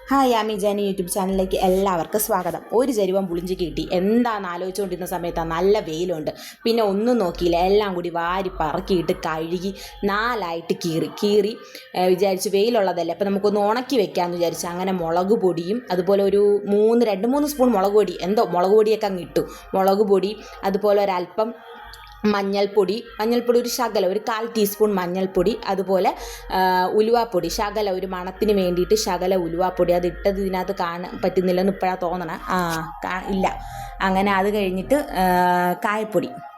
Hi Yami Jani YouTube ചാനലിലേക്ക് എല്ലാവർക്കും സ്വാഗതം. ഒരു ചരുവം പുളിഞ്ചി കിട്ടി. എന്താണെന്ന് ആലോചിച്ചുകൊണ്ടിരുന്ന സമയത്താണ് നല്ല വെയിലുണ്ട്. പിന്നെ ഒന്നും നോക്കിയില്ല, എല്ലാം കൂടി വാരി പറക്കിയിട്ട് കഴുകി നാലായിട്ട് കീറി വിചാരിച്ചു വെയിലുള്ളതല്ലേ അപ്പോൾ നമുക്കൊന്ന് ഉണക്കി വെക്കാമെന്ന് വിചാരിച്ചു. അങ്ങനെ മുളക് പൊടിയും അതുപോലെ ഒരു 2-3 സ്പൂൺ മുളക് പൊടി, മുളക് പൊടിയൊക്കെ അങ്ങ് ഇട്ടു. മുളക് പൊടി അതുപോലെ ഒരല്പം മഞ്ഞൾപ്പൊടി ഒരു ശകലം, ഒരു 1/4 ടീസ്പൂൺ മഞ്ഞൾപ്പൊടി, അതുപോലെ ഉലുവാപ്പൊടി ശകലം, ഒരു മണത്തിന് വേണ്ടിയിട്ട് ശകലം ഉലുവാപ്പൊടി. അത് ഇട്ടത് ഇതിനകത്ത് കാണാൻ പറ്റുന്നില്ലെന്ന് ഇപ്പോഴാണ് തോന്നണം. ഇല്ല. അങ്ങനെ അത് കഴിഞ്ഞിട്ട്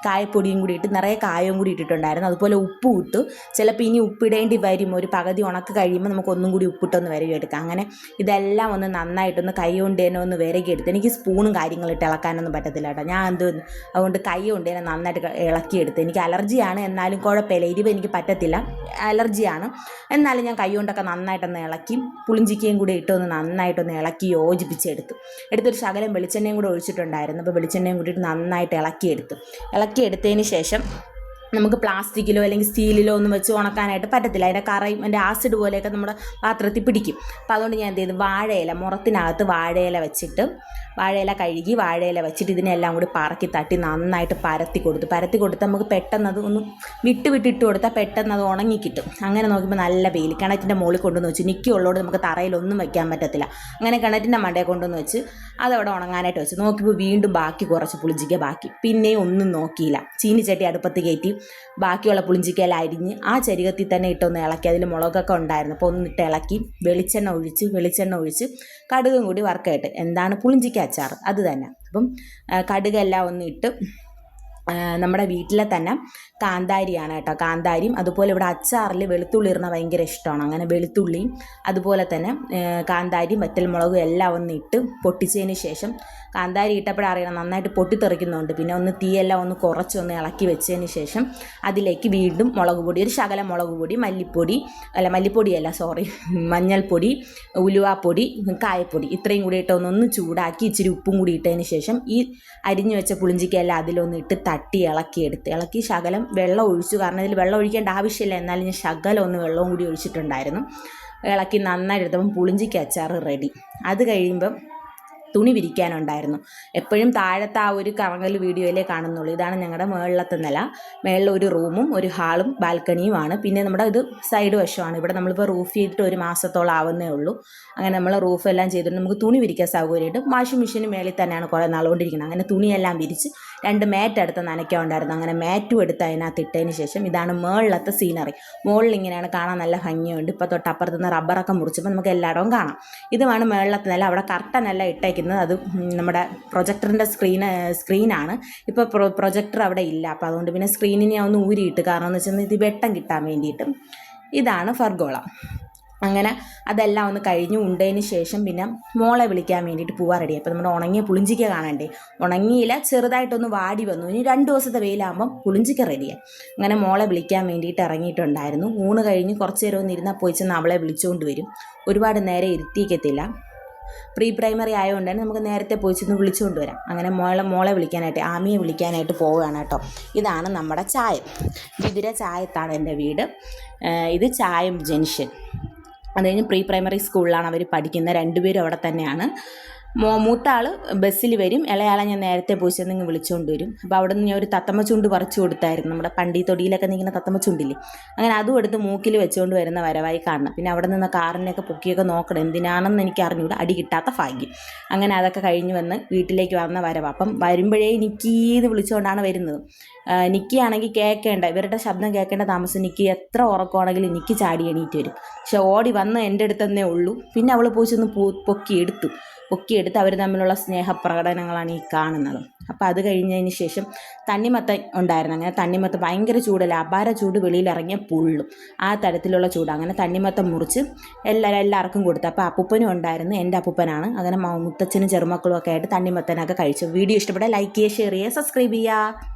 കായപ്പൊടിയും കൂടി ഇട്ട്, നിറയെ കായവും കൂടി ഇട്ടിട്ടുണ്ടായിരുന്നു. അതുപോലെ ഉപ്പും ഇട്ടു. ചിലപ്പോൾ ഇനി ഉപ്പിടേണ്ടി വരും, ഒരു പകുതി ഉണക്ക് കഴിയുമ്പോൾ നമുക്ക് ഒന്നും കൂടി ഉപ്പിട്ടൊന്ന് വിരകിയെടുക്കാം. അങ്ങനെ ഇതെല്ലാം ഒന്ന് നന്നായിട്ടൊന്ന് കൈ കൊണ്ട് തന്നെ ഒന്ന് വിരകിയെടുത്ത്. എനിക്ക് സ്പൂണും കാര്യങ്ങളിട്ട് ഇളക്കാനൊന്നും പറ്റത്തില്ല കേട്ടോ. ഞാൻ അതുകൊണ്ട് കൈ കൊണ്ട് തന്നെ നന്നായിട്ട് ഇളക്കിയെടുത്ത്. എനിക്ക് അലർജിയാണ്, എന്നാലും കുഴപ്പമില്ല, എരിവ് എനിക്ക് പറ്റത്തില്ല, അലർജിയാണ്. എന്നാലും ഞാൻ കൈ കൊണ്ടൊക്കെ നന്നായിട്ടൊന്ന് ഇളക്കി പുളിഞ്ചിക്കയും കൂടി ഇട്ടൊന്ന് നന്നായിട്ടൊന്ന് ഇളക്കി എടുത്തൊരു ശകലം വെളിച്ചെണ്ണയും കൂടെ ഒഴിച്ചിട്ടുണ്ടായിരുന്നു. അപ്പോൾ വെളിച്ചെണ്ണയും കൂടിയിട്ട് നന്നായിട്ട് ഇളക്കിയെടുത്തതിന് ശേഷം നമുക്ക് പ്ലാസ്റ്റിക്കിലോ അല്ലെങ്കിൽ സ്റ്റീലിലോ ഒന്നും വെച്ച് ഉണക്കാനായിട്ട് പറ്റത്തില്ല. അതിൻ്റെ കറയും അതിൻ്റെ ആസിഡ് പോലെയൊക്കെ നമ്മുടെ പാത്രത്തിൽ പിടിക്കും. അപ്പോൾ അതുകൊണ്ട് ഞാൻ എന്ത് ചെയ്തു, മുറത്തിനകത്ത് വാഴയില കഴുകി വാഴയില വെച്ചിട്ട് ഇതിനെല്ലാം കൂടി പറക്കി തട്ടി നന്നായിട്ട് പരത്തി കൊടുത്ത് നമുക്ക് പെട്ടെന്ന് അത് ഒന്ന് വിട്ടിട്ട് കൊടുത്താൽ പെട്ടെന്ന് അത് ഉണങ്ങി കിട്ടും. അങ്ങനെ നോക്കുമ്പോൾ നല്ല വെയിൽ, കിണറ്റിൻ്റെ മുകളിൽ കൊണ്ടുവന്ന് വെച്ച്. നിൽക്കുള്ളതുകൊണ്ട് നമുക്ക് തറയിലൊന്നും വയ്ക്കാൻ പറ്റത്തില്ല. അങ്ങനെ കിണറ്റിൻ്റെ മണ്ടയിൽ കൊണ്ടുവന്ന് വെച്ച് അതവിടെ ഉണങ്ങാനായിട്ട് വെച്ച് നോക്കിയപ്പോൾ വീണ്ടും കുറച്ച് പുളിഞ്ചിക്ക ബാക്കി. പിന്നെയും ഒന്നും നോക്കിയില്ല, ചീനിച്ചട്ടി അടുപ്പത്ത് കയറ്റി ബാക്കിയുള്ള പുളിഞ്ചിക്കയെല്ലാം അരിഞ്ഞ് ആ ചരുകത്തിൽ തന്നെ ഇട്ടൊന്ന് ഇളക്കി. അതിൽ മുളകൊക്കെ ഉണ്ടായിരുന്നു, അപ്പോൾ ഒന്നിട്ട് ഇളക്കി വെളിച്ചെണ്ണ ഒഴിച്ച് കടുകും കൂടി വറുക്കായിട്ട്, എന്താണ് പുളിഞ്ചിക്ക അച്ചാർ അത് തന്നെ. അപ്പം കടുകെല്ലാം ഒന്ന് ഇട്ട്, നമ്മുടെ വീട്ടിലെ തന്നെ കാന്താരിയാണ് കേട്ടോ, കാന്താരിയും അതുപോലെ ഇവിടെ അച്ചാറിൽ വെളുത്തുള്ളി ഇടുന്ന ഭയങ്കര ഇഷ്ടമാണ്. അങ്ങനെ വെളുത്തുള്ളിയും അതുപോലെ തന്നെ കാന്താരിയും വറ്റൽമുളകും എല്ലാം ഒന്ന് ഇട്ട് പൊട്ടിച്ചതിന് ശേഷം, കാന്താരി ഇട്ടപ്പോഴറിയണം നന്നായിട്ട് പൊട്ടിത്തെറിക്കുന്നുണ്ട്. പിന്നെ ഒന്ന് തീയെല്ലാം ഒന്ന് കുറച്ചൊന്ന് ഇളക്കി വെച്ചതിന് ശേഷം അതിലേക്ക് വീണ്ടും മുളക് പൊടി, ഒരു ശകലം മുളക് പൊടി, മഞ്ഞൾപ്പൊടി, ഉലുവാപ്പൊടി, കായപ്പൊടി ഇത്രയും കൂടി ഇട്ടൊന്ന് ചൂടാക്കി ഇച്ചിരി ഉപ്പും കൂടി ഇട്ടതിന് ശേഷം ഈ അരിഞ്ഞു വെച്ച പുളിഞ്ചിക്കയെല്ലാം അതിലൊന്ന് ഇട്ട് തട്ടി ഇളക്കി ശകലം വെള്ളം ഒഴിച്ചു. കാരണം ഇതിൽ വെള്ളം ഒഴിക്കേണ്ട ആവശ്യമില്ല, എന്നാലും ഞാൻ ശകലം ഒന്ന് വെള്ളവും കൂടി ഒഴിച്ചിട്ടുണ്ടായിരുന്നു. ഇളക്കി നന്നായിട്ട് എടുത്തപ്പം പുളിഞ്ചിക്ക അച്ചാർ റെഡി. അത് കഴിയുമ്പം തുണി വിരിക്കാനുണ്ടായിരുന്നു. എപ്പോഴും താഴത്തെ ആ ഒരു കറങ്ങൽ വീഡിയോയിലേ കാണുന്നുള്ളൂ. ഇതാണ് ഞങ്ങളുടെ മുകളിലത്തെ നില. മുകളിൽ ഒരു റൂമും ഒരു ഹാളും ബാൽക്കണിയുമാണ്. പിന്നെ നമ്മുടെ ഇത് സൈഡ് വശമാണ്. ഇവിടെ നമ്മളിപ്പോൾ റൂഫ് ചെയ്തിട്ട് 1 മാസത്തോളം ആവുന്നേ ഉള്ളൂ. അങ്ങനെ നമ്മൾ റൂഫ് എല്ലാം ചെയ്തിട്ട് നമുക്ക് തുണി വിരിക്കാൻ സൗകര്യമായിട്ട് വാഷിംഗ് മെഷീന് മേളിൽ തന്നെയാണ് കുറേ നാളുകൊണ്ടിരിക്കുന്നത്. അങ്ങനെ തുണിയെല്ലാം വിരിച്ച് 2 മാറ്റ് എടുത്ത് നനയ്ക്കാനുണ്ടായിരുന്നു. അങ്ങനെ മാറ്റും എടുത്ത് അതിനകത്ത് ഇട്ടതിന് ശേഷം ഇതാണ് മുകളിലത്തെ സീനറി. മുകളിൽ ഇങ്ങനെയാണ്, കാണാൻ നല്ല ഭംഗിയുണ്ട്. ഇപ്പോൾ തൊട്ടപ്പുറത്ത് നിന്ന് റബ്ബറൊക്കെ മുറിച്ചപ്പോൾ നമുക്ക് എല്ലായിടവും കാണാം. ഇതുമാണ് മുകളിലത്തെ നില. അവിടെ കർട്ടനെല്ലാം ഇട്ടേക്കുന്നത് അത് നമ്മുടെ പ്രൊജക്ടറിൻ്റെ സ്ക്രീനാണ്. ഇപ്പോൾ പ്രൊജക്ടർ അവിടെ ഇല്ല, അപ്പോൾ അതുകൊണ്ട് പിന്നെ സ്ക്രീനിനെ ഒന്ന് ഊരിയിട്ട്, കാരണം എന്ന് വെച്ചാൽ ഇത് വെട്ടം കിട്ടാൻ വേണ്ടിയിട്ട്. ഇതാണ് ഫർഗോള. അങ്ങനെ അതെല്ലാം ഒന്ന് കഴിഞ്ഞ് ഉണ്ടതിന് ശേഷം പിന്നെ മോളെ വിളിക്കാൻ വേണ്ടിയിട്ട് പോവാൻ റെഡി. അപ്പോൾ നമ്മുടെ ഉണങ്ങിയ പുളിഞ്ചിക്ക കാണണ്ടേ, ഉണങ്ങിയില്ല, ചെറുതായിട്ടൊന്ന് വാടി വന്നു. ഇനി 2 ദിവസത്തെ വെയിലാകുമ്പം പുളിഞ്ചിക്ക റെഡിയായി. അങ്ങനെ മോളെ വിളിക്കാൻ വേണ്ടിയിട്ട് ഇറങ്ങിയിട്ടുണ്ടായിരുന്നു. ഊണ് കഴിഞ്ഞ് കുറച്ച് നേരം ഒന്ന് ഇരുന്നാൽ പോയി ചെന്ന് അവളെ വിളിച്ചുകൊണ്ട് വരും. ഒരുപാട് നേരം ഇരുത്തിക്കത്തില്ല, പ്രീ പ്രൈമറി ആയതുകൊണ്ട് തന്നെ നമുക്ക് നേരത്തെ പോയി ചെന്ന് വിളിച്ചുകൊണ്ട് വരാം. അങ്ങനെ മോളെ വിളിക്കാനായിട്ട്, ആമിയെ വിളിക്കാനായിട്ട് പോവുകയാണ് കേട്ടോ. ഇതാണ് നമ്മുടെ ചായം. വിതുര ചായത്താണ് എൻ്റെ വീട്. ഇത് ചായം ജംഗ്ഷൻ. അത് കഴിഞ്ഞ് പ്രീ പ്രൈമറി സ്കൂളിലാണ് അവർ പഠിക്കുന്നത്. 2 പേരും അവിടെ തന്നെയാണ്. മൂത്ത ആൾ ബസ്സിൽ വരും, ഇളയാളെ ഞാൻ നേരത്തെ പോയി ചെന്ന് വിളിച്ചുകൊണ്ട് വരും. അപ്പോൾ അവിടെ നിന്ന് ഞാൻ ഒരു തത്തമ്മ ചുണ്ട് പറിച്ചു കൊടുത്തായിരുന്നു. നമ്മുടെ പണ്ടി തൊടിയിലൊക്കെ നിൽക്കുന്ന തത്തമ്മ ചുണ്ടില്ലേ, അങ്ങനെ അതും എടുത്ത് മൂക്കിൽ വെച്ചുകൊണ്ട് വരുന്ന വരവായി കാണണം. പിന്നെ അവിടെ നിന്ന് കാറിനെയൊക്കെ പൊക്കിയൊക്കെ നോക്കണം, എന്തിനാണെന്ന് എനിക്ക് അറിഞ്ഞൂടെ, അടി കിട്ടാത്ത ഭാഗ്യം. അങ്ങനെ അതൊക്കെ കഴിഞ്ഞ് വന്ന് വീട്ടിലേക്ക് വന്ന വരവാണ്. അപ്പം വരുമ്പോഴേ നിക്കീന്ന് വിളിച്ചുകൊണ്ടാണ് വരുന്നത്. നിക്കിയാണെങ്കിൽ കേൾക്കേണ്ട, ഇവരുടെ ശബ്ദം കേൾക്കേണ്ട താമസം നിക്കി എത്ര ഉറക്കമാണെങ്കിലും നിക്കി ചാടി എണീറ്റ് വരും. പക്ഷെ ഓടി വന്ന് എൻ്റെ അടുത്തന്നേ ഉള്ളൂ. പിന്നെ അവൾ പോയി ചെന്ന് പൊക്കിയെടുത്ത് അവർ തമ്മിലുള്ള സ്നേഹപ്രകടനങ്ങളാണ് ഈ കാണുന്നത്. അപ്പോൾ അത് കഴിഞ്ഞതിന് ശേഷം തണ്ണിമത്തൻ ഉണ്ടായിരുന്നു. അങ്ങനെ തണ്ണിമത്തൻ ഭയങ്കര ചൂടല്ല, അപാര ചൂട്, വെളിയിലിറങ്ങിയ പുള്ളും ആ തരത്തിലുള്ള ചൂട്. അങ്ങനെ തണ്ണിമത്തൻ മുറിച്ച് എല്ലാവർക്കും കൊടുത്തു. അപ്പോൾ അപ്പൂപ്പനും ഉണ്ടായിരുന്നു, എൻ്റെ അപ്പൂപ്പനാണ്. അങ്ങനെ മുത്തച്ഛനും ചെറുമക്കളും ഒക്കെ ആയിട്ട് തണ്ണിമത്തനൊക്കെ കഴിച്ചു. വീഡിയോ ഇഷ്ടപ്പെട്ടാൽ ലൈക്ക് ചെയ്യുക, ഷെയർ ചെയ്യുക, സബ്സ്ക്രൈബ് ചെയ്യുക.